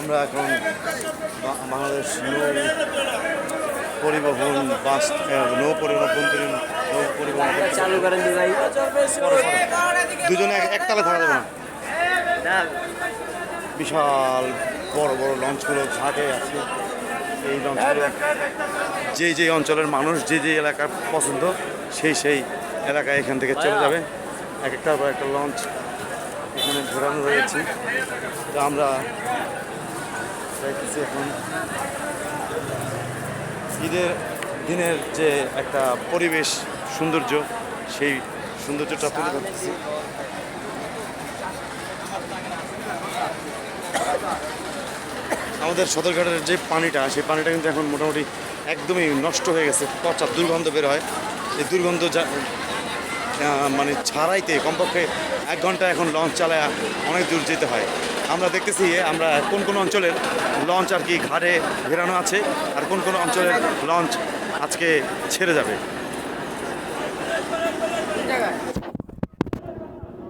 আমরা এখন বাংলাদেশ পরিবহন বাস নৌ পরিবহন চালু করেন দি ভাই। দুজনে একতলা থাকা যাবে না। বিশাল বড় বড় লঞ্চগুলো ঘাটে আছে। এই লঞ্চগুলো যে অঞ্চলের মানুষ যে এলাকার পছন্দ সেই এলাকায় এখান থেকে চলে যাবে। এক একটার পর একটা লঞ্চ এখানে ঘোরানো রয়েছে। তো আমরা যাইতেছি এখন ঈদের দিনের যে একটা পরিবেশ সৌন্দর্য, সেই সৌন্দর্যটা তুলে ধরতেছি। আমাদের সদরঘাটের যে পানিটা, সেই পানিটা কিন্তু এখন মোটামুটি একদমই নষ্ট হয়ে গেছে, পচা দুর্গন্ধ বের হয়। এই দুর্গন্ধ মানে ছাড়াইতে কমপক্ষে 1 ঘন্টা এখন লঞ্চ চালায় অনেক দূর যেতে হয়। আমরা দেখতেছি আমরা কোন কোন অঞ্চলের লঞ্চ আর কি ঘাটে ঘেরানো আছে, আর কোন কোন অঞ্চলের লঞ্চ আজকে ছেড়ে যাবে।